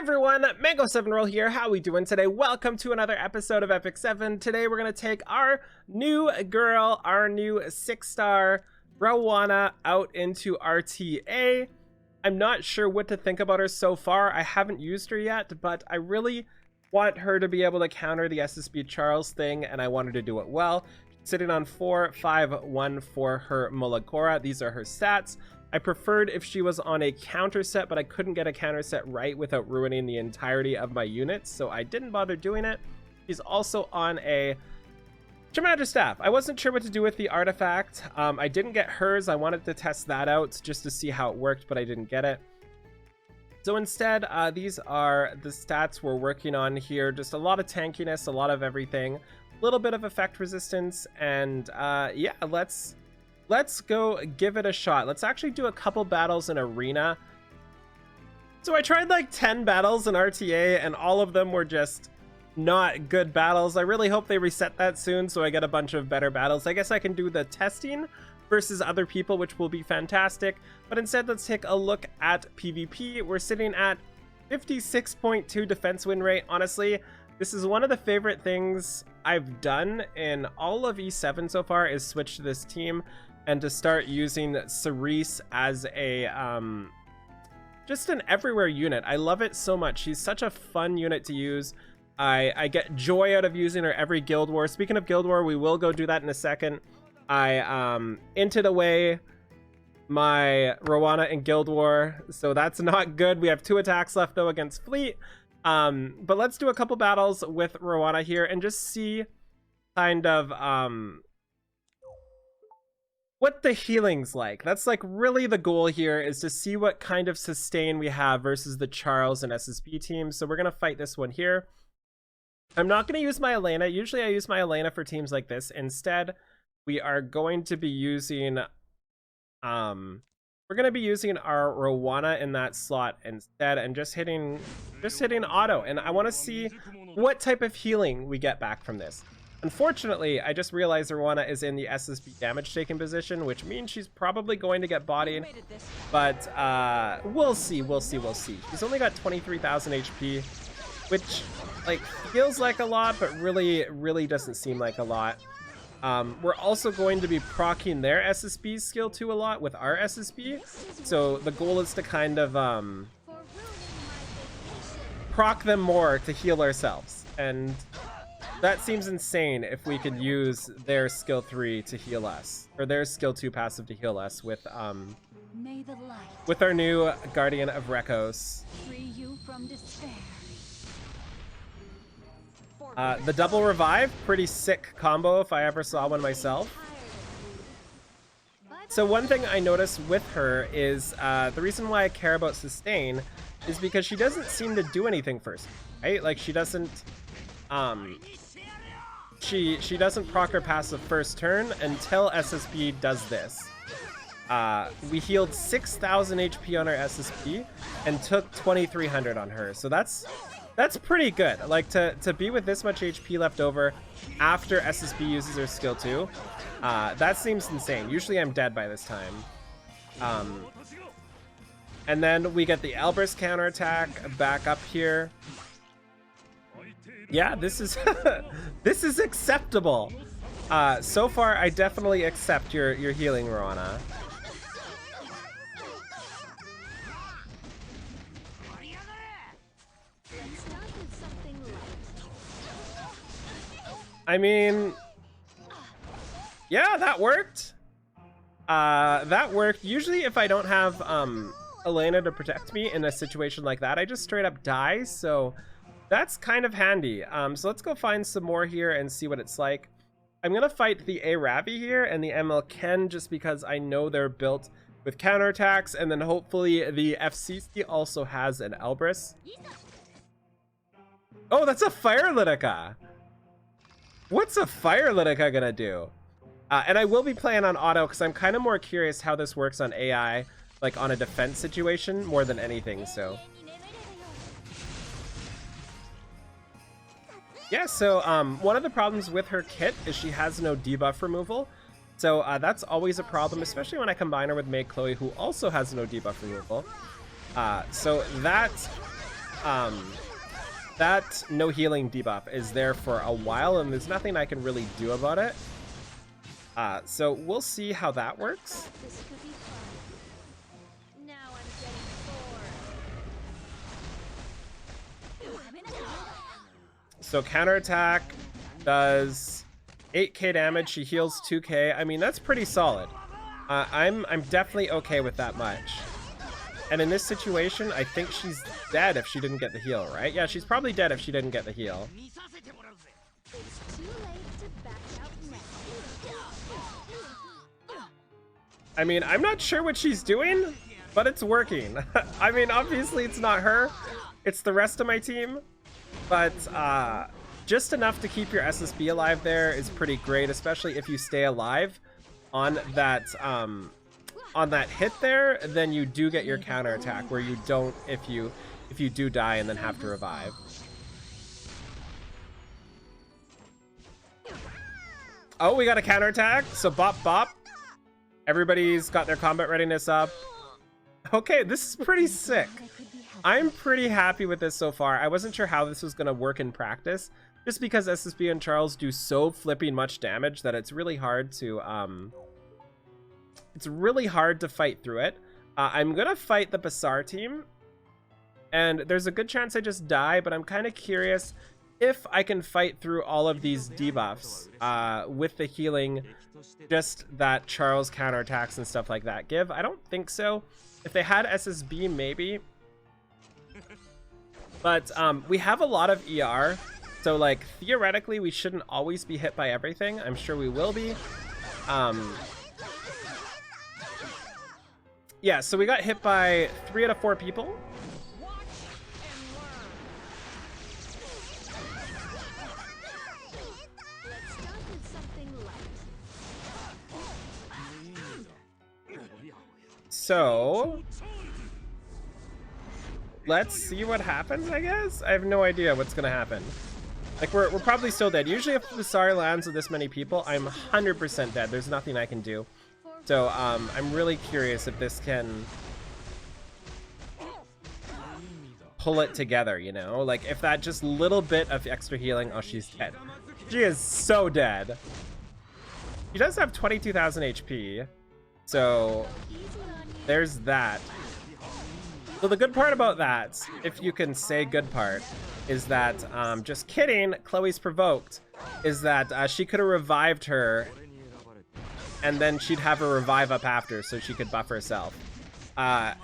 everyone, Mango7Roll here. How we doing today? Welcome to another episode of Epic 7. Today we're going to take our new girl, our new 6-star Roana out into RTA. I'm not sure what to think about her so far. I haven't used her yet, but I really want her to be able to counter the SSB Charles thing, and I want her to do it well. She's sitting on 4-5-1 for her Mulagora. These are her stats. I preferred if she was on a counter set, but I couldn't get a counter set right without ruining the entirety of my units, so I didn't bother doing it. She's also on a Commander Staff. I wasn't sure what to do with the artifact. I didn't get hers. I wanted to test that out just to see how it worked, but I didn't get it. So instead, these are the stats we're working on here. Just a lot of tankiness, a lot of everything, a little bit of effect resistance, and yeah, let's go give it a shot. Let's actually do a couple battles in arena. So I tried like 10 battles in RTA and all of them were just not good battles. I really hope they reset that soon so I get a bunch of better battles. I guess I can do the testing versus other people, which will be fantastic. But instead, let's take a look at PvP. We're sitting at 56.2 defense win rate. Honestly, this is one of the favorite things I've done in all of E7 so far, is switch to this team and to start using Cerise as a just an everywhere unit. I love it so much. She's such a fun unit to use. I get joy out of using her every Guild War. Speaking of Guild War, we will go do that in a second. I inted away my Roana in Guild War, so that's not good. We have 2 attacks left though against Fleet. But let's do a couple battles with Roana here and just see kind of what the healing's like. That's like really the goal here, is to see what kind of sustain we have versus the Charles and SSB teams. So we're gonna fight this one here. I'm not gonna use my Elena. Usually I use my Elena for teams like this. Instead, we are going to be using we're gonna be using our Roana in that slot instead, and just hitting auto. And I want to see what type of healing we get back from this. Unfortunately, I just realized Roana is in the SSB damage taken position, which means she's probably going to get bodied. But we'll see. She's only got 23,000 HP, which like feels like a lot, but really doesn't seem like a lot. We're also going to be proccing their SSB skill 2 a lot with our SSB. So the goal is to kind of proc them more to heal ourselves. And that seems insane if we could use their skill 3 to heal us, or their skill 2 passive to heal us with our new Guardian of Rekos. The double revive, pretty sick combo if I ever saw one myself. So one thing I noticed with her is the reason why I care about sustain is because she doesn't seem to do anything first, right? Like she doesn't she doesn't proc her passive first turn until SSB does this. We healed 6,000 HP on our SSB and took 2,300 on her. So that's pretty good. Like to be with this much HP left over after SSB uses her skill 2, that seems insane. Usually I'm dead by this time. And then we get the Elbrus counterattack back up here. Yeah, this is this is acceptable. So far, I definitely accept your healing, Roana. I mean, yeah, that worked. That worked. Usually, if I don't have Elena to protect me in a situation like that, I just straight up die. So that's kind of handy. So let's go find some more here and see what it's like. I'm gonna fight the A Ravi here and the ML Ken just because I know they're built with counterattacks, and then hopefully the FCC also has an Elbrus. Oh, that's a Fire Litica. What's a Fire Litica gonna do? And I will be playing on auto because I'm kind of more curious how this works on AI, like on a defense situation more than anything. So yeah, so one of the problems with her kit is she has no debuff removal. So that's always a problem, especially when I combine her with May Chloe, who also has no debuff removal. So that that no healing debuff is there for a while, and there's nothing I can really do about it. So we'll see how that works. This could be fun. Now I'm getting bored. So counterattack does 8k damage. She heals 2k. I mean, that's pretty solid. I'm definitely okay with that much. And in this situation, I think she's dead if she didn't get the heal, right? Yeah, she's probably dead if she didn't get the heal. It's too late to back out now. I mean, I'm not sure what she's doing, but it's working. I mean, obviously it's not her. It's the rest of my team. But just enough to keep your SSB alive there is pretty great, especially if you stay alive on that hit there. Then you do get your counterattack, where you don't if you do die and then have to revive. Oh, we got a counterattack. So bop bop. Everybody's got their combat readiness up. Okay, this is pretty sick. I'm pretty happy with this so far. I wasn't sure how this was going to work in practice, just because SSB and Charles do so flipping much damage that it's really hard to fight through it. I'm gonna fight the Basar team, and there's a good chance I just die, but I'm kind of curious if I can fight through all of these debuffs with the healing just that Charles counterattacks and stuff like that give. I don't think so. If they had SSB, maybe. But we have a lot of ER, so like theoretically we shouldn't always be hit by everything. I'm sure we will be. Yeah, so we got hit by 3 out of 4 people. So let's see what happens, I guess. I have no idea what's gonna happen. Like, we're probably still dead. Usually if the Basar lands with this many people, I'm 100% dead. There's nothing I can do. So I'm really curious if this can pull it together, you know? Like, if that just little bit of extra healing... Oh, she's dead. She is so dead. She does have 22,000 HP. So there's that. So the good part about that, if you can say good part, is that, just kidding, Chloe's provoked, is that she could have revived her, and then she'd have her revive up after so she could buff herself.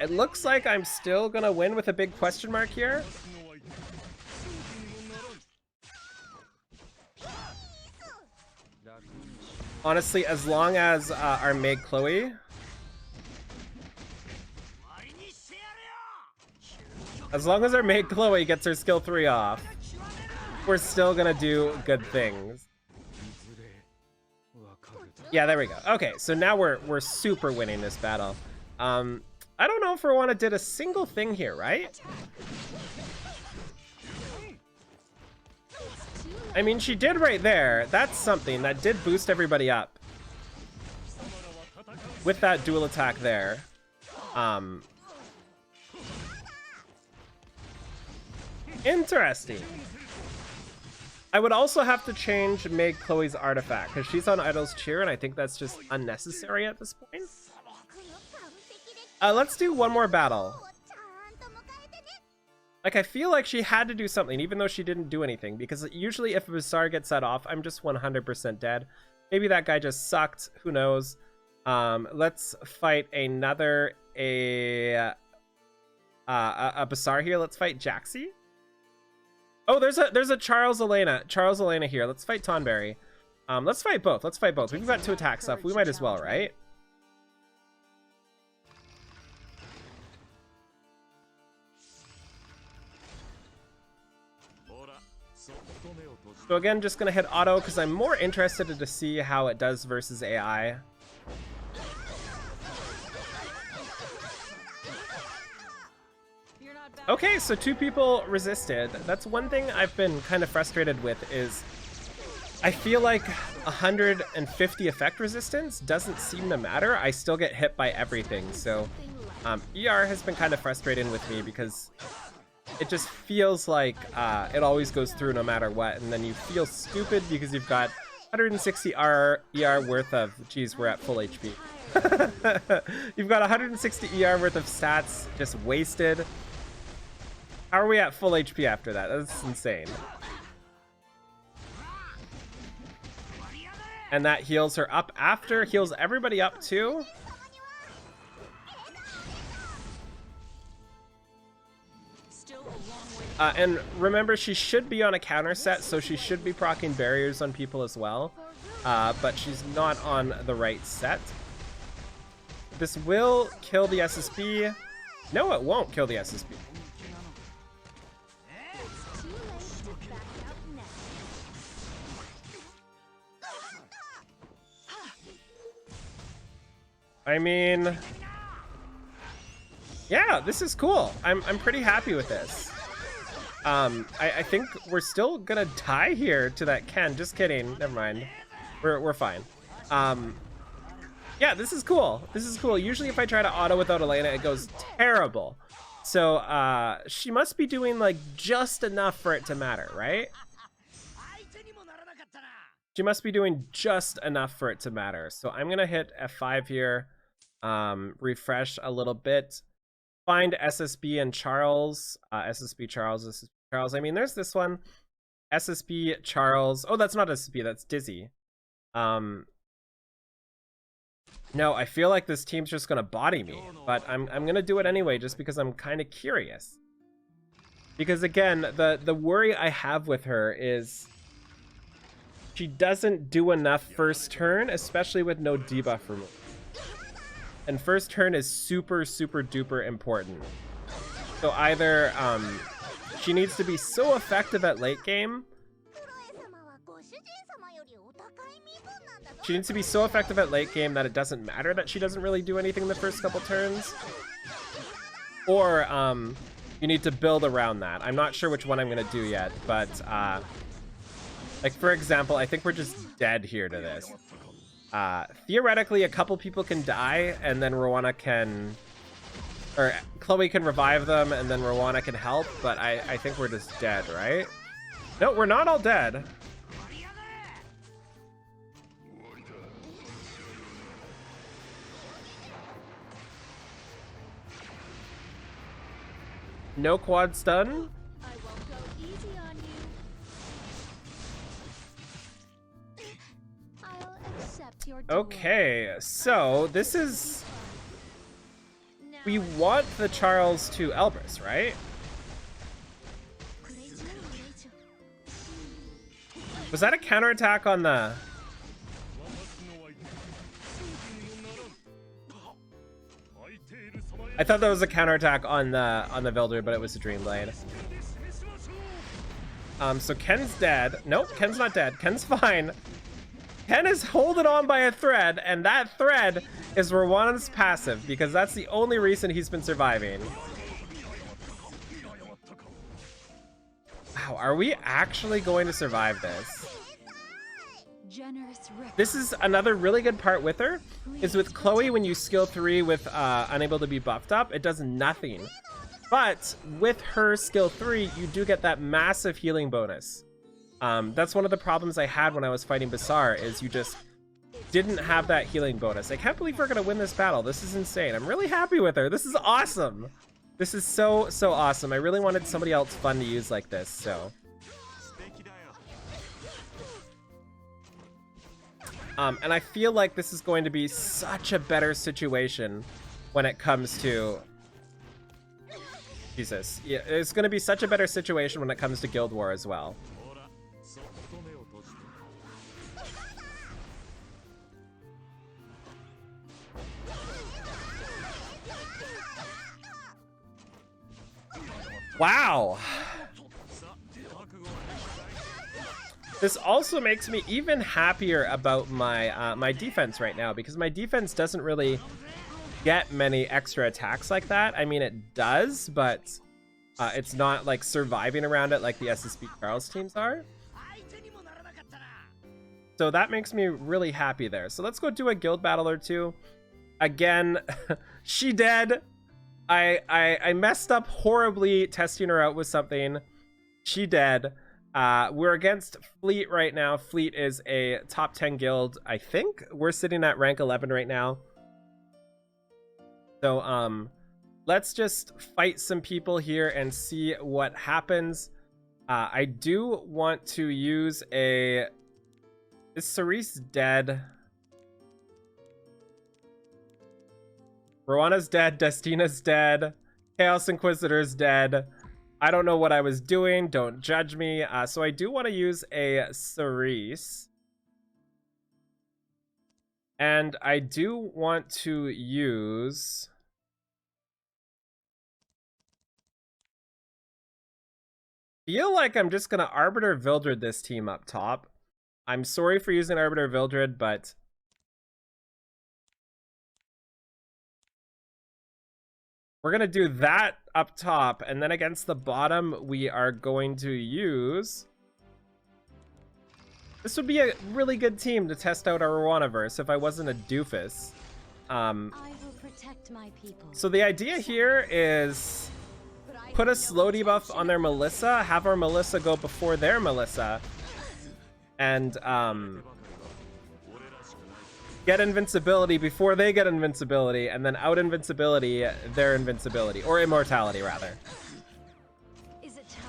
It looks like I'm still gonna win with a big question mark here. Honestly, as long as our maid Chloe... As long as our maid Chloe gets her skill 3 off, we're still gonna do good things. Yeah, there we go. Okay, so now we're super winning this battle. I don't know if Roana did a single thing here, right? I mean, she did right there. That's something. That did boost everybody up. With that dual attack there. Interesting. I would also have to change Meg Chloe's artifact, because she's on Idol's Cheer, and I think that's just unnecessary at this point. Let's do one more battle. Like, I feel like she had to do something, even though she didn't do anything, because usually if a Basar gets set off, I'm just 100% dead. Maybe that guy just sucked. Who knows? Let's fight another a Basar here. Let's fight Jaxi. Oh, there's a Charles Elena here. Let's fight Tonberry. Let's fight both. Let's fight both. We've got 2 attack stuff. We might as well, right? So again, just gonna hit auto because I'm more interested to see how it does versus AI. Okay, so 2 people resisted. That's one thing I've been kind of frustrated with, is I feel like 150 effect resistance doesn't seem to matter. I still get hit by everything. So ER has been kind of frustrating with me because it just feels like it always goes through no matter what, and then you feel stupid because you've got 160 ER worth of, geez, we're at full HP. You've got 160 ER worth of stats just wasted. How are we at full HP after that? That's insane. And that heals her up after, heals everybody up too. And remember, she should be on a counter set, so she should be proccing barriers on people as well. But she's not on the right set. This will kill the SSB. No, it won't kill the SSB. I mean, yeah, this is cool. I'm pretty happy with this. I think we're still gonna die here to that Ken. Just kidding. Never mind. We're fine. Yeah, this is cool. This is cool. Usually if I try to auto without Elena, it goes terrible. So she must be doing like just enough for it to matter, right? She must be doing just enough for it to matter. So I'm gonna hit F5 here, refresh a little bit, find SSB and Charles, SSB Charles. I mean, there's this one, SSB Charles. Oh, that's not SSB, that's Dizzy. No, I feel like this team's just gonna body me, but I'm gonna do it anyway just because I'm kind of curious. Because again, the worry I have with her is she doesn't do enough first turn, especially with no debuff removal. And first turn is super, super duper important. So either she needs to be so effective at late game. She needs to be so effective at late game that it doesn't matter that she doesn't really do anything in the first couple turns. Or you need to build around that. I'm not sure which one I'm gonna do yet, but like for example, I think we're just dead here to this. Theoretically, a couple people can die, and then Roana can, or Chloe can revive them, and then Roana can help, but I think we're just dead, right? No, we're not all dead. No quad stun. I won't go easy on you. I'll accept your duel. Okay, so this is, we want the Charles to Elbrus, right? Was that a counterattack on the... I thought that was a counterattack on the Vilder, but it was a Dream Blade. So Ken's dead. Nope, Ken's not dead. Ken's fine. Ken is holding on by a thread, and that thread is Roana's passive, because that's the only reason he's been surviving. Wow, are we actually going to survive this? This is another really good part with her, is with Chloe, when you skill 3 with unable to be buffed up, it does nothing. But with her skill 3, you do get that massive healing bonus. That's one of the problems I had when I was fighting Basar, is you just didn't have that healing bonus. I can't believe we're gonna win this battle. This is insane. I'm really happy with her. This is awesome. This is so awesome. I really wanted somebody else fun to use like this, so. And I feel like this is going to be such a better situation when it comes to... Jesus. Yeah, it's going to be such a better situation when it comes to Guild War as well. Wow. This also makes me even happier about my my defense right now, because my defense doesn't really get many extra attacks like that. I mean, it does, but it's not like surviving around it like the SSB Charles teams are. So that makes me really happy there. So let's go do a guild battle or two. Again, she dead. I messed up horribly testing her out with something. She dead. We're against Fleet right now. Fleet is a top 10 guild, I think. We're sitting at rank 11 right now. So, let's just fight some people here and see what happens. I do want to use a... Is Cerise dead? Roana's dead. Destina's dead. Chaos Inquisitor's dead. I don't know what I was doing. Don't judge me. So I do want to use a Cerise. And I do want to use... feel like I'm just going to Arbiter Vildred this team up top. I'm sorry for using Arbiter Vildred, but... we're going to do that up top, and then against the bottom, we are going to use... this would be a really good team to test out our Roanaverse if I wasn't a doofus. I will protect my people. So the idea here is... put a slow debuff on their Melissa, have our Melissa go before their Melissa, and get invincibility before they get invincibility, and then out invincibility their invincibility, or immortality rather. Is it time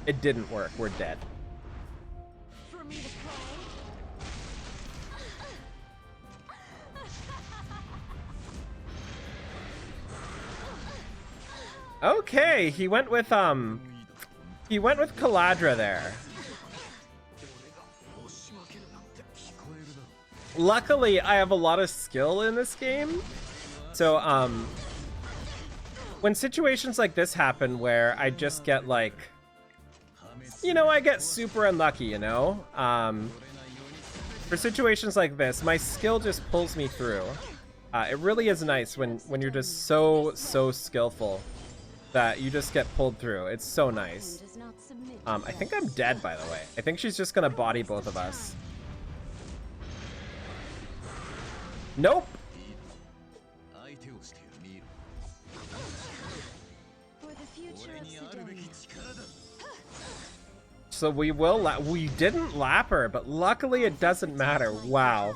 It didn't work. We're dead. for me to play? Okay, he went with Caladra there. Luckily, I have a lot of skill in this game. So, when situations like this happen where I just get like, you know, I get super unlucky, you know? For situations like this, my skill just pulls me through. It really is nice when you're just so skillful that you just get pulled through. It's so nice. I think I'm dead, by the way. I think she's just gonna body both of us. Nope. For the future of Sidonia. So we didn't lap her, but luckily it doesn't matter. Wow.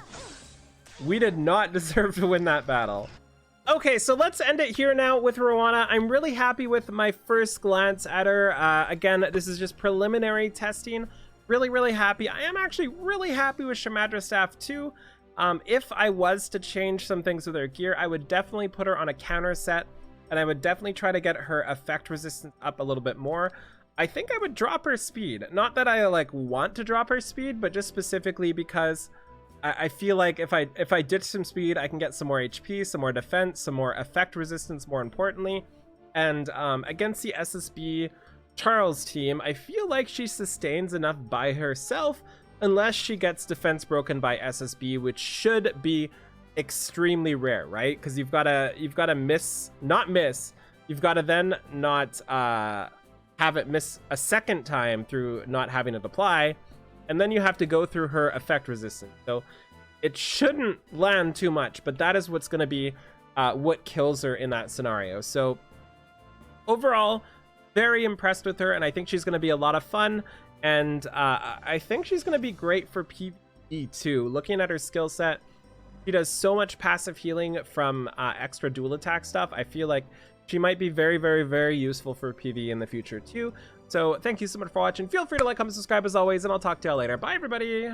We did not deserve to win that battle. Okay, so let's end it here now with Roana. I'm really happy with my first glance at her. Again, this is just preliminary testing. Really happy. I am actually really happy with Shamadra Staff too. If I was to change some things with her gear, I would definitely put her on a counter set, and I would definitely try to get her effect resistance up a little bit more. I think I would drop her speed. Not that I like want to drop her speed, but just specifically because I feel like if I ditch some speed, I can get some more HP, some more defense, some more effect resistance, more importantly. And against the SSB Charles team, I feel like she sustains enough by herself, unless she gets defense broken by SSB, which should be extremely rare, right? Because you've got to not miss. You've got to then not have it miss a second time through not having it apply, and then you have to go through her effect resistance. So it shouldn't land too much, but that is what's going to be what kills her in that scenario. So overall, very impressed with her, and I think she's going to be a lot of fun. And I think she's going to be great for PvE too. Looking at her skill set, she does so much passive healing from extra dual attack stuff. I feel like she might be very useful for PvE in the future too. So thank you so much for watching. Feel free to like, comment, subscribe as always, and I'll talk to y'all later. Bye, everybody.